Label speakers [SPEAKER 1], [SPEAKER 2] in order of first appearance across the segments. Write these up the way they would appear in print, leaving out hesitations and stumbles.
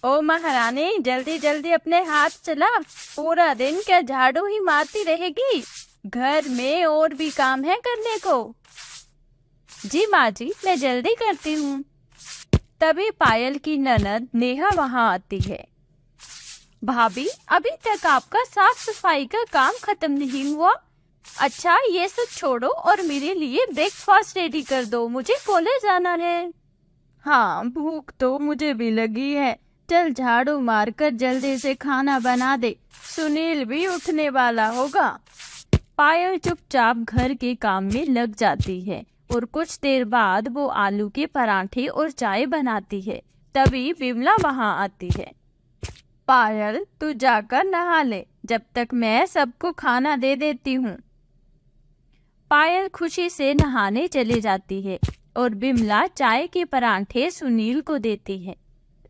[SPEAKER 1] ओ महारानी, जल्दी जल्दी अपने हाथ चला। पूरा दिन क्या झाड़ू ही मारती रहेगी? घर में और भी काम है करने को। जी माँ जी, मैं जल्दी करती हूँ। तभी पायल की ननद नेहा वहाँ आती है। भाभी, अभी तक आपका साफ सफाई का काम खत्म नहीं हुआ? अच्छा, ये सब छोड़ो और मेरे लिए ब्रेकफास्ट रेडी कर दो, मुझे कॉलेज जाना है। हाँ, भूख तो मुझे भी लगी है। चल झाड़ू मारकर जल्दी से खाना बना दे, सुनील भी उठने वाला होगा। पायल चुपचाप घर के काम में लग जाती है और कुछ देर बाद वो आलू के पराठे और चाय बनाती है। तभी बिमला वहाँ आती है। पायल, तू जाकर नहा ले, जब तक मैं सबको खाना दे देती हूँ। पायल खुशी से नहाने चली जाती है और बिमला चाय के पराठे सुनील को देती है।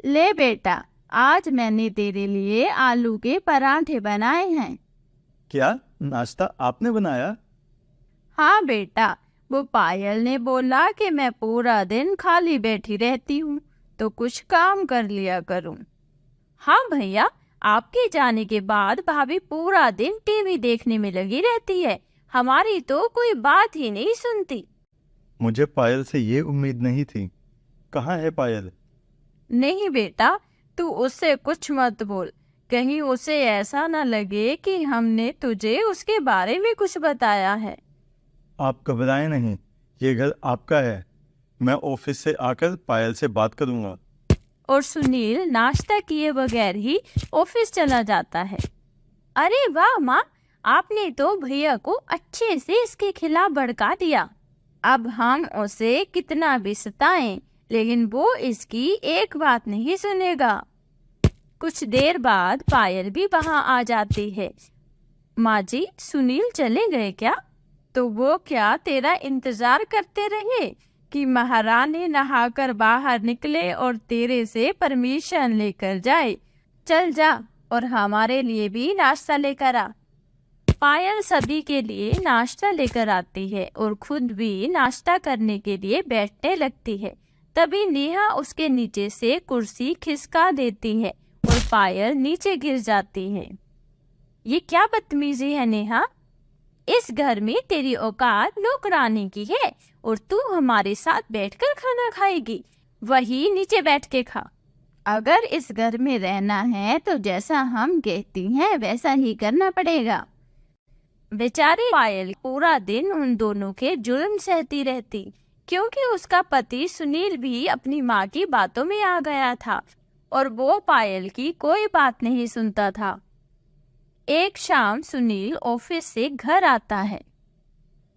[SPEAKER 1] ले बेटा, आज मैंने तेरे लिए आलू के पराठे बनाए हैं।
[SPEAKER 2] क्या नाश्ता आपने बनाया?
[SPEAKER 1] हाँ बेटा, वो पायल ने बोला कि मैं पूरा दिन खाली बैठी रहती हूँ तो कुछ काम कर लिया करूँ। हाँ भैया, आपके जाने के बाद भाभी पूरा दिन टीवी देखने में लगी रहती है, हमारी तो कोई बात ही नहीं सुनती।
[SPEAKER 2] मुझे पायल से ये उम्मीद नहीं थी। कहाँ है पायल?
[SPEAKER 1] नहीं बेटा, तू उससे कुछ मत बोल, कहीं उसे ऐसा न लगे कि हमने तुझे उसके बारे में कुछ बताया है।
[SPEAKER 2] आप घबराएं नहीं, ये घर आपका है। मैं ऑफिस से आकर पायल से बात करूंगा।
[SPEAKER 1] और सुनील नाश्ता किए बगैर ही ऑफिस चला जाता है। अरे वाह माँ, आपने तो भैया को अच्छे से इसके खिलाफ भड़का दिया। अब हम उसे कितना भी सताएं, लेकिन वो इसकी एक बात नहीं सुनेगा। कुछ देर बाद पायल भी वहाँ आ जाती है। माँ जी, सुनील चले गए क्या? तो वो क्या तेरा इंतजार करते रहे कि महारानी नहाकर बाहर निकले और तेरे से परमिशन लेकर जाए? चल जा और हमारे लिए भी नाश्ता लेकर आ। पायल सभी के लिए नाश्ता लेकर आती है और खुद भी नाश्ता करने के लिए बैठने लगती है। तभी नेहा उसके नीचे से कुर्सी खिसका देती है और पायल नीचे गिर जाती है। ये क्या बदतमीजी है नेहा? इस घर में तेरी औकात नौकरानी की है और तू हमारे साथ बैठकर खाना खाएगी। वही नीचे बैठ के खा। अगर इस घर में रहना है तो जैसा हम कहती हैं वैसा ही करना पड़ेगा। बेचारी पायल पूरा दिन उन दोनों के जुल्म सहती रहती, क्योंकि उसका पति सुनील भी अपनी माँ की बातों में आ गया था और वो पायल की कोई बात नहीं सुनता था। एक शाम सुनील ऑफिस से घर आता है।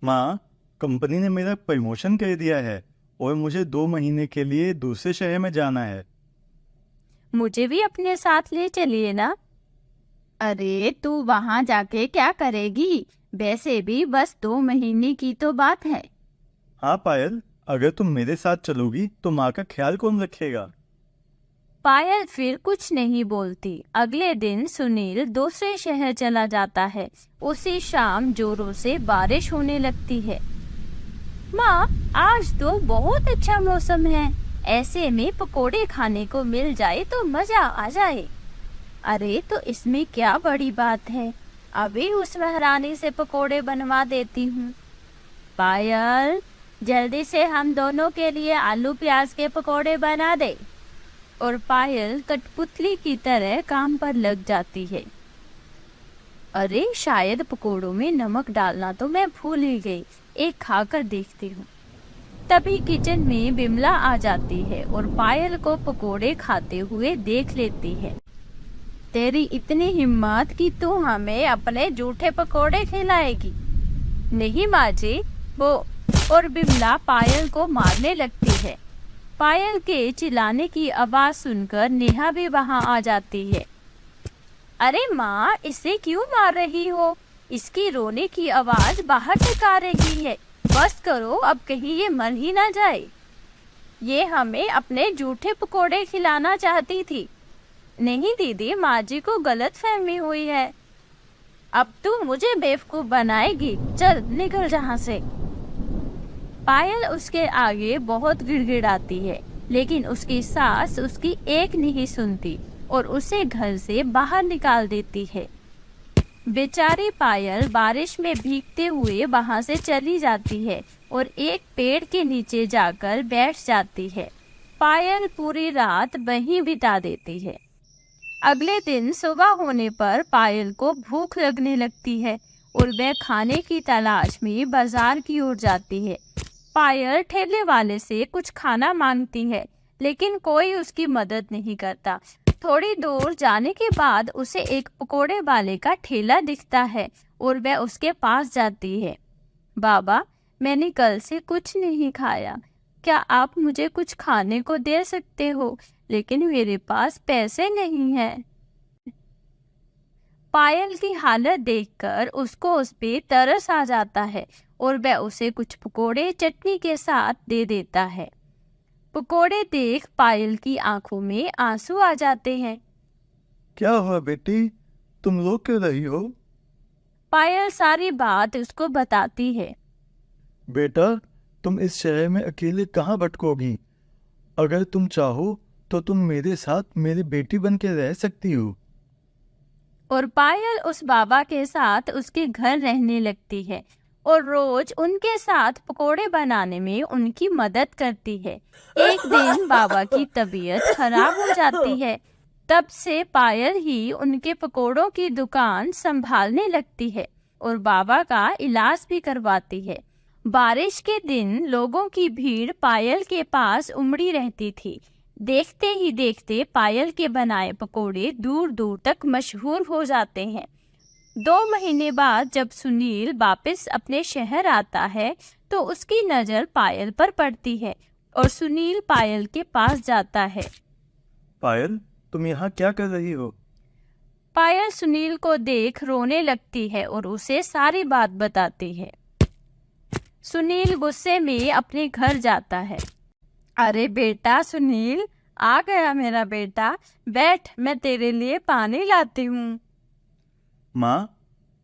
[SPEAKER 2] माँ, कंपनी ने मेरा प्रमोशन कर दिया है और मुझे 2 महीने के लिए दूसरे शहर में जाना है।
[SPEAKER 1] मुझे भी अपने साथ ले चलिए ना। अरे तू वहाँ जाके क्या करेगी? वैसे भी बस 2 महीने की तो बात है।
[SPEAKER 2] हाँ पायल, अगर तुम मेरे साथ चलोगी तो माँ का ख्याल कौन रखेगा?
[SPEAKER 1] पायल फिर कुछ नहीं बोलती। अगले दिन सुनील दूसरे शहर चला जाता है। उसी शाम जोरों से बारिश होने लगती है। माँ, आज तो बहुत अच्छा मौसम है, ऐसे में पकोड़े खाने को मिल जाए तो मजा आ जाए। अरे तो इसमें क्या बड़ी बात है, अभी उस महारानी से पकोड़े बनवा देती हूँ। पायल, जल्दी से हम दोनों के लिए आलू प्याज के पकोड़े बना दे। और पायल कठपुतली की तरह काम पर लग जाती है। अरे शायद पकोड़ों में नमक डालना तो मैं भूल ही गई, एक खाकर देखती हूँ। तभी किचन में बिमला आ जाती है और पायल को पकोड़े खाते हुए देख लेती है। तेरी इतनी हिम्मत कि तू हमें अपने जूठे पकोड़े खिलाएगी? नहीं माँ जी, वो। और बिमला पायल को मारने लगती है। पायल के चिल्लाने की आवाज सुनकर नेहा भी वहां आ जाती है। अरे माँ, इसे क्यों मार रही हो? इसकी रोने की आवाज बाहर तक आ रही है। बस करो, अब कहीं ये मर ही ना जाए। ये हमें अपने जूठे पकोड़े खिलाना चाहती थी। नहीं दीदी, माँ जी को गलत फहमी हुई है। अब तू मुझे बेवकूफ बनाएगी, चल निकल यहाँ से। पायल उसके आगे बहुत गिड़गिड़ाती है लेकिन उसकी सास उसकी एक नहीं सुनती और उसे घर से बाहर निकाल देती है। बेचारी पायल बारिश में भीगते हुए वहां से चली जाती है और एक पेड़ के नीचे जाकर बैठ जाती है। पायल पूरी रात वहीं बिता देती है। अगले दिन सुबह होने पर पायल को भूख लगने लगती है और वह खाने की तलाश में बाजार की ओर जाती है। पायल ठेले वाले से कुछ खाना मांगती है, लेकिन कोई उसकी मदद नहीं करता। थोड़ी दूर जाने के बाद उसे एक पकोड़े वाले का ठेला दिखता है और वह उसके पास जाती है। बाबा, मैंने कल से कुछ नहीं खाया, क्या आप मुझे कुछ खाने को दे सकते हो? लेकिन मेरे पास पैसे नहीं हैं। पायल की हालत देखकर उसको उस पे तरस आ जाता है और वह उसे कुछ पकोड़े चटनी के साथ दे देता है। पकोड़े देख पायल की आंखों में आंसू आ जाते हैं।
[SPEAKER 2] क्या हुआ बेटी, तुम रो क्यों रही हो?
[SPEAKER 1] पायल सारी बात उसको बताती है।
[SPEAKER 2] बेटा, तुम इस शहर में अकेले कहाँ भटकोगी? अगर तुम चाहो तो तुम मेरे साथ मेरी बेटी बन के रह सकती हो।
[SPEAKER 1] और पायल उस बाबा के साथ उसके घर रहने लगती है और रोज उनके साथ पकोड़े बनाने में उनकी मदद करती है। एक दिन बाबा की तबीयत खराब हो जाती है। तब से पायल ही उनके पकोड़ों की दुकान संभालने लगती है और बाबा का इलाज भी करवाती है। बारिश के दिन लोगों की भीड़ पायल के पास उमड़ी रहती थी। देखते ही देखते पायल के बनाए पकोड़े दूर दूर तक मशहूर हो जाते हैं। 2 महीने बाद जब सुनील वापस अपने शहर आता है तो उसकी नजर पायल पर पड़ती है और सुनील पायल के पास जाता है।
[SPEAKER 2] पायल, तुम यहाँ क्या कर रही हो?
[SPEAKER 1] पायल सुनील को देख रोने लगती है और उसे सारी बात बताती है। सुनील गुस्से में अपने घर जाता है। अरे बेटा सुनील, आ गया मेरा बेटा, बैठ, मैं तेरे लिए पानी लाती हूँ।
[SPEAKER 2] माँ,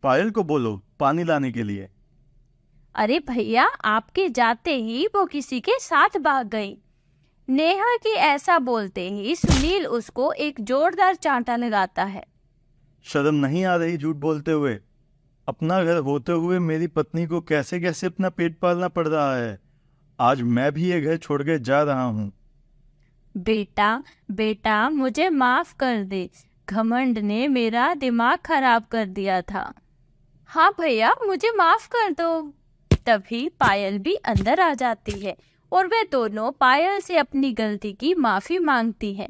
[SPEAKER 2] पायल को बोलो पानी लाने के लिए।
[SPEAKER 1] अरे भैया, आपके जाते ही वो किसी के साथ भाग गई। नेहा की ऐसा बोलते ही सुनील उसको एक जोरदार चांटा लगाता है।
[SPEAKER 2] शर्म नहीं आ रही झूठ बोलते हुए? अपना घर होते हुए मेरी पत्नी को कैसे कैसे अपना पेट पालना पड़ रहा है। आज मैं भी ये घर छोड़ के जा रहा हूँ।
[SPEAKER 1] बेटा बेटा, मुझे माफ कर दे, घमंड ने मेरा दिमाग खराब कर दिया था। हाँ भैया, मुझे माफ कर दो। तभी पायल भी अंदर आ जाती है और वे दोनों पायल से अपनी गलती की माफी मांगती है।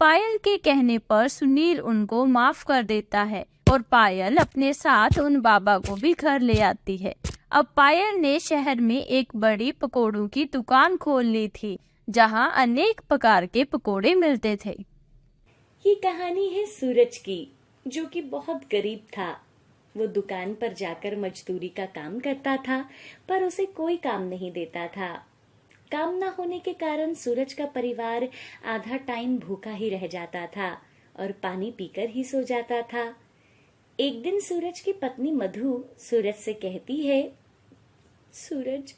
[SPEAKER 1] पायल के कहने पर सुनील उनको माफ कर देता है और पायल अपने साथ उन बाबा को भी घर ले आती है। अब पायल ने शहर में एक बड़ी पकोड़ों की दुकान खोल ली थी, जहां अनेक प्रकार के पकोड़े मिलते थे।
[SPEAKER 3] ये कहानी है सूरज की, जो कि बहुत गरीब था। वो दुकान पर जाकर मजदूरी का काम करता था, पर उसे कोई काम नहीं देता था। काम न होने के कारण सूरज का परिवार आधा टाइम भूखा ही रह जाता था और पानी पीकर ही सो जाता था। एक दिन सूरज की पत्नी मधु सूरज से कहती है, सूरज,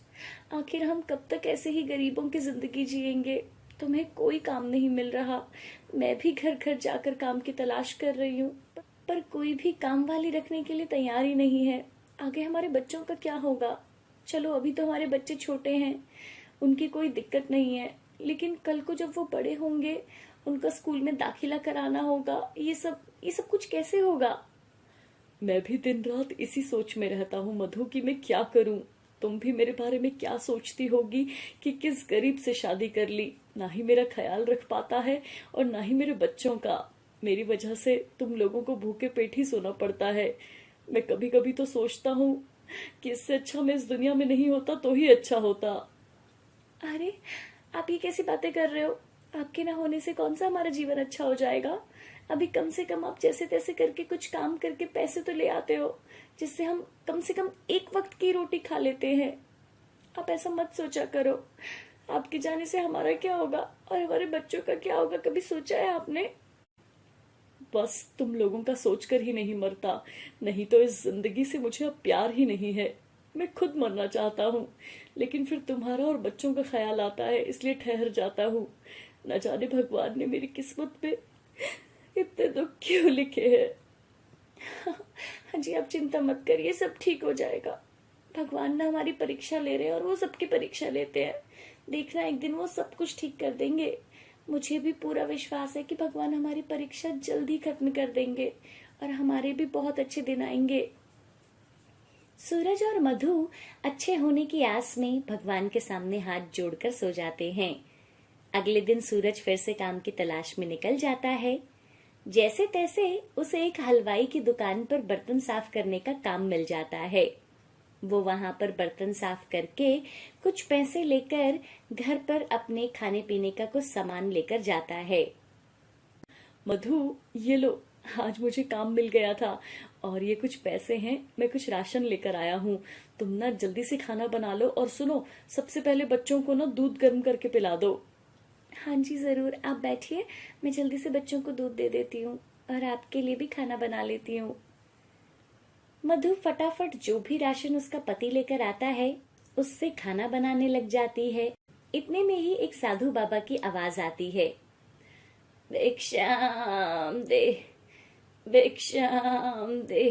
[SPEAKER 3] आखिर हम कब तक ऐसे ही गरीबों की जिंदगी जिएंगे? तुम्हें कोई काम नहीं मिल रहा। मैं भी घर घर जाकर काम की तलाश कर रही हूँ, पर कोई भी काम वाली रखने के लिए तैयार ही नहीं है। आगे हमारे बच्चों का क्या होगा? चलो अभी तो हमारे बच्चे छोटे हैं, उनकी कोई दिक्कत नहीं है, लेकिन कल को जब वो बड़े होंगे, उनका स्कूल में दाखिला कराना होगा, ये सब कुछ कैसे होगा? मैं भी दिन रात इसी सोच में रहता हूँ मधु कि मैं क्या करूँ। तुम भी मेरे बारे में क्या सोचती होगी कि किस गरीब से शादी कर ली। ना ही मेरा ख्याल रख पाता है और ना ही मेरे बच्चों का। मेरी वजह से तुम लोगों को भूखे पेट ही सोना पड़ता है। मैं कभी कभी तो सोचता हूँ कि इससे अच्छा मैं इस दुनिया में नहीं होता तो ही अच्छा होता। अरे, आप ये कैसी बातें कर रहे हो? आपके ना होने से कौन सा हमारा जीवन अच्छा हो जाएगा? अभी कम से कम आप जैसे तैसे करके कुछ काम करके पैसे तो ले आते हो, जिससे हम कम से कम एक वक्त की रोटी खा लेते हैं। आप ऐसा मत सोचा करो। आपके जाने से हमारा क्या होगा और हमारे बच्चों का क्या होगा, कभी सोचा है आपने? बस तुम लोगों का सोचकर ही नहीं मरता, नहीं तो इस जिंदगी से मुझे अब प्यार ही नहीं है। मैं खुद मरना चाहता हूँ, लेकिन फिर तुम्हारा और बच्चों का ख्याल आता है, इसलिए ठहर जाता हूँ। न जाने भगवान ने मेरी किस्मत पे इतने दुख क्यों लिखे हैं। हाँ जी, आप चिंता मत करिए, सब ठीक हो जाएगा। भगवान ना हमारी परीक्षा ले रहे हैं और वो सबकी परीक्षा लेते हैं। देखना, एक दिन वो सब कुछ ठीक कर देंगे। मुझे भी पूरा विश्वास है कि भगवान हमारी परीक्षा जल्दी खत्म कर देंगे और हमारे भी बहुत अच्छे दिन आएंगे। सूरज और मधु अच्छे होने की आस में भगवान के सामने हाथ जोड़कर सो जाते हैं। अगले दिन सूरज फिर से काम की तलाश में निकल जाता है। जैसे तैसे उसे एक हलवाई की दुकान पर बर्तन साफ करने का काम मिल जाता है। वो वहां पर बर्तन साफ करके कुछ पैसे लेकर घर पर अपने खाने पीने का कुछ सामान लेकर जाता है। मधु, ये लो, आज मुझे काम मिल गया था और ये कुछ पैसे हैं, मैं कुछ राशन लेकर आया हूँ। तुम ना जल्दी से खाना बना लो और सुनो, सबसे पहले बच्चों को ना दूध गर्म करके पिला दो। हाँ जी जरूर, आप बैठिए, मैं जल्दी से बच्चों को दूध दे देती हूँ और आपके लिए भी खाना बना लेती हूँ। मधु फटाफट जो भी राशन उसका पति लेकर आता है उससे खाना बनाने लग जाती है। इतने में ही एक साधु बाबा की आवाज आती है, भिक्षाम दे, भिक्षाम दे,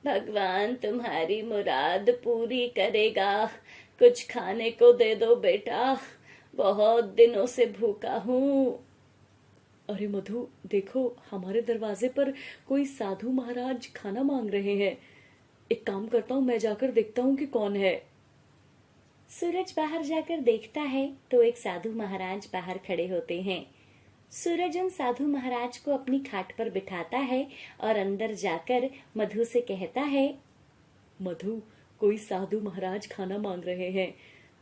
[SPEAKER 3] भगवान तुम्हारी मुराद पूरी करेगा, कुछ खाने को दे दो बेटा, बहुत दिनों से भूखा हूँ। अरे मधु, देखो हमारे दरवाजे पर कोई साधु महाराज खाना मांग रहे हैं। एक काम करता हूँ, मैं जाकर देखता हूँ कि कौन है। सूरज बाहर जाकर देखता है तो एक साधु महाराज बाहर खड़े होते हैं। सूरज उन साधु महाराज को अपनी खाट पर बिठाता है और अंदर जाकर मधु से कहता है, मधु, कोई साधु महाराज खाना मांग रहे हैं,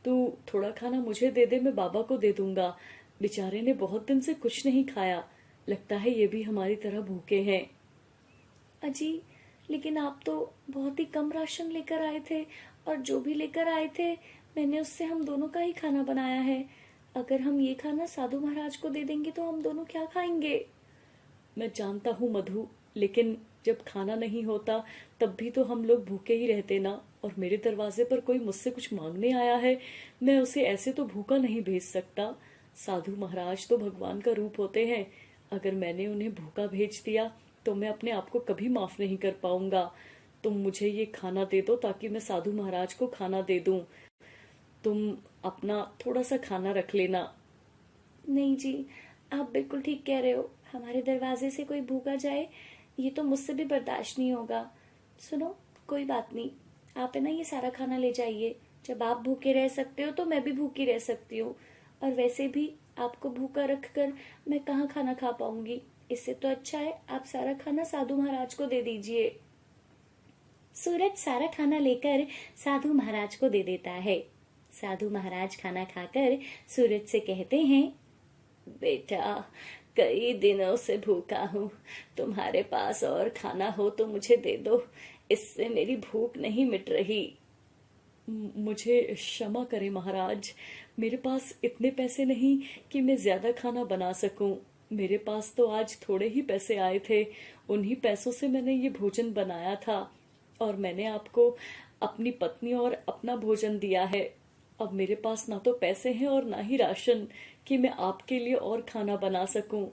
[SPEAKER 3] तू थोड़ा खाना मुझे दे दे, मैं बाबा को दे दूंगा। बेचारे ने बहुत दिन से कुछ नहीं खाया, लगता है ये भी हमारी तरह भूखे हैं। अजी, लेकिन आप तो बहुत ही कम राशन लेकर आए थे और जो भी लेकर आए थे मैंने उससे हम दोनों का ही खाना बनाया है। अगर हम ये खाना साधु महाराज को दे देंगे तो हम दोनों क्या खाएंगे? मैं जानता हूँ मधु, लेकिन जब खाना नहीं होता तब भी तो हम लोग भूखे ही रहते ना। और मेरे दरवाजे पर कोई मुझसे कुछ मांगने आया है, मैं उसे ऐसे तो भूखा नहीं भेज सकता। साधु महाराज तो भगवान का रूप होते हैं, अगर मैंने उन्हें भूखा भेज दिया तो मैं अपने आप को कभी माफ नहीं कर पाऊंगा। तुम मुझे ये खाना दे दो ताकि मैं साधु महाराज को खाना दे दूं। तुम अपना थोड़ा सा खाना रख लेना। नहीं जी, आप बिल्कुल ठीक कह रहे हो, हमारे दरवाजे से कोई भूखा जाए ये तो मुझसे भी बर्दाश्त नहीं होगा। सुनो, कोई बात नहीं, आप है ना ये सारा खाना ले जाइए। जब आप भूखे रह सकते हो तो मैं भी भूखी रह सकती हूँ, और वैसे भी आपको भूखा रखकर मैं कहाँ खाना खा पाऊंगी। इससे तो अच्छा है आप सारा खाना साधु महाराज को दे दीजिए। सूरज सारा खाना लेकर साधु महाराज को दे देता है। साधु महाराज खाना खाकर सूरज से कहते हैं, बेटा, कई दिनों से भूखा हूँ, तुम्हारे पास और खाना हो तो मुझे दे दो, इससे मेरी भूख नहीं मिट रही। मुझे क्षमा करें महाराज, मेरे पास इतने पैसे नहीं कि मैं ज्यादा खाना बना सकूं। मेरे पास तो आज थोड़े ही पैसे आए थे, उन्हीं पैसों से मैंने ये भोजन बनाया था और मैंने आपको अपनी पत्नी और अपना भोजन दिया है। अब मेरे पास ना तो पैसे हैं और ना ही राशन कि मैं आपके लिए और खाना बना सकूं।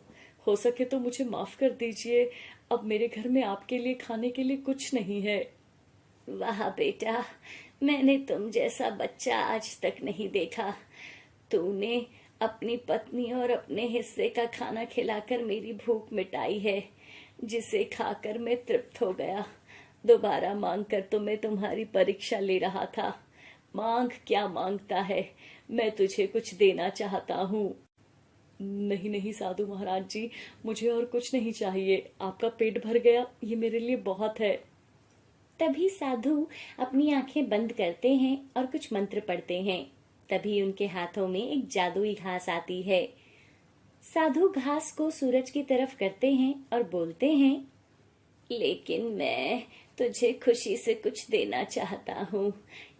[SPEAKER 3] हो सके तो मुझे माफ कर दीजिए, अब मेरे घर में आपके लिए खाने के लिए कुछ नहीं है। वाह बेटा, मैंने तुम जैसा बच्चा आज तक नहीं देखा। तूने अपनी पत्नी और अपने हिस्से का खाना खिलाकर मेरी भूख मिटाई है, जिसे खाकर मैं तृप्त हो गया। दोबारा मांग कर तो मैं तुम्हारी परीक्षा ले रहा था। मांग क्या मांगता है, मैं तुझे कुछ देना चाहता हूँ। नहीं नहीं साधु महाराज जी, मुझे और कुछ नहीं चाहिए, आपका पेट भर गया, ये मेरे लिए बहुत है। तभी साधु अपनी आंखें बंद करते हैं और कुछ मंत्र पढ़ते हैं। तभी उनके हाथों में एक जादुई घास आती है। साधु घास को सूरज की तरफ करते हैं और बोलते हैं, लेकिन मैं तुझे खुशी से कुछ देना चाहता हूँ।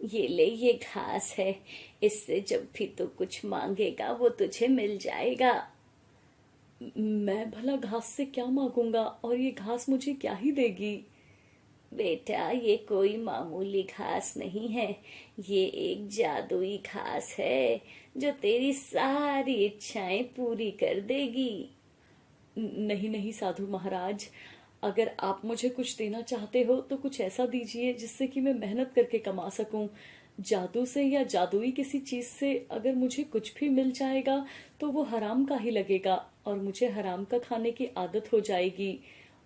[SPEAKER 3] ये ले, ये घास है, इससे जब भी तू कुछ मांगेगा वो तुझे मिल जाएगा। मैं भला घास से क्या मांगूंगा और ये घास मुझे क्या ही देगी? बेटा, ये कोई मामूली घास नहीं है, ये एक जादुई घास है जो तेरी सारी इच्छाएं पूरी कर देगी।
[SPEAKER 4] नहीं नहीं साधु महाराज, अगर आप मुझे कुछ देना चाहते हो तो कुछ ऐसा दीजिए जिससे कि मैं मेहनत करके कमा सकूं। जादू से या जादुई किसी चीज से अगर मुझे कुछ भी मिल जाएगा तो वो हराम का ही लगेगा और मुझे हराम का खाने की आदत हो जाएगी,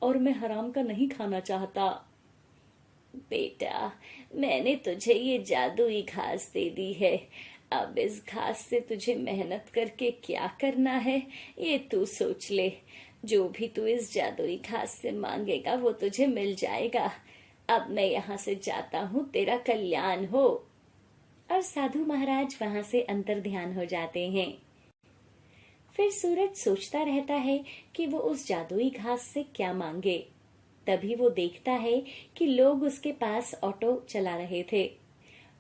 [SPEAKER 4] और मैं हराम का नहीं खाना चाहता।
[SPEAKER 3] बेटा, मैंने तुझे ये जादुई घास दे दी है। अब इस घास से तुझे मेहनत करके क्या करना है ये तू सोच ले। जो भी तू इस जादुई घास से मांगेगा वो तुझे मिल जाएगा। अब मैं यहाँ से जाता हूँ, तेरा कल्याण हो। और साधु महाराज वहां से अंतर ध्यान हो जाते हैं। फिर सूरज सोचता रहता है कि वो उस जादुई घास से क्या मांगे। तभी वो देखता है कि लोग उसके पास ऑटो चला रहे थे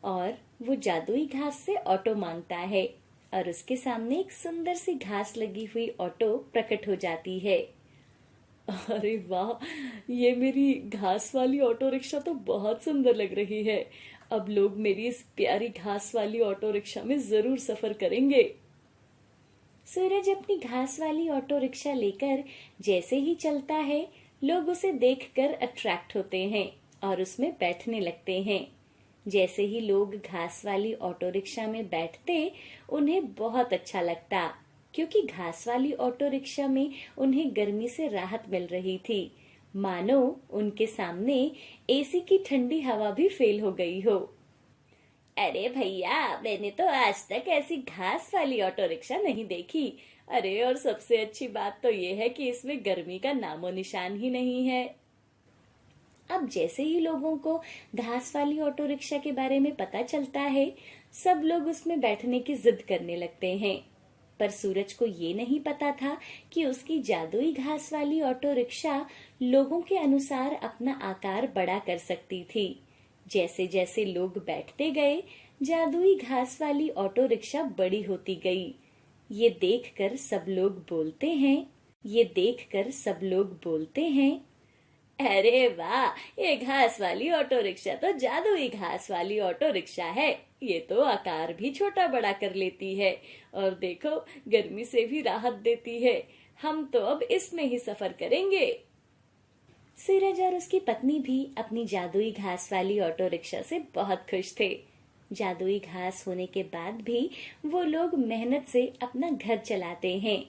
[SPEAKER 3] और वो जादुई घास से ऑटो मांगता है और उसके सामने एक सुंदर सी घास लगी हुई ऑटो प्रकट हो जाती है।
[SPEAKER 4] अरे वाह, ये मेरी घास वाली ऑटो रिक्शा तो बहुत सुंदर लग रही है। अब लोग मेरी इस प्यारी घास वाली ऑटो रिक्शा में जरूर सफर करेंगे।
[SPEAKER 3] सूरज अपनी घास वाली ऑटो रिक्शा लेकर जैसे ही चलता है, लोग उसे देखकर अट्रैक्ट होते हैं और उसमें बैठने लगते हैं। जैसे ही लोग घास वाली ऑटो रिक्शा में बैठते, उन्हें बहुत अच्छा लगता, क्योंकि घास वाली ऑटो रिक्शा में उन्हें गर्मी से राहत मिल रही थी, मानो उनके सामने एसी की ठंडी हवा भी फेल हो गई हो। अरे भैया, मैंने तो आज तक ऐसी घास वाली ऑटो रिक्शा नहीं देखी। अरे, और सबसे अच्छी बात तो ये है कि इसमें गर्मी का नामो निशान ही नहीं है। अब जैसे ही लोगों को घास वाली ऑटो रिक्शा के बारे में पता चलता है, सब लोग उसमें बैठने की जिद करने लगते हैं। पर सूरज को ये नहीं पता था कि उसकी जादुई घास वाली ऑटो रिक्शा लोगों के अनुसार अपना आकार बड़ा कर सकती थी। जैसे जैसे लोग बैठते गए, जादुई घास वाली ऑटो रिक्शा बड़ी होती गई। ये देखकर सब लोग बोलते हैं, अरे वाह, ये घास वाली ऑटो रिक्शा तो जादुई घास वाली ऑटो रिक्शा है। ये तो आकार भी छोटा बड़ा कर लेती है और देखो, गर्मी से भी राहत देती है। हम तो अब इसमें ही सफर करेंगे। सूरज और उसकी पत्नी भी अपनी जादुई घास वाली ऑटो रिक्शा से बहुत खुश थे। जादुई घास होने के बाद भी वो लोग मेहनत से अपना घर चलाते हैं।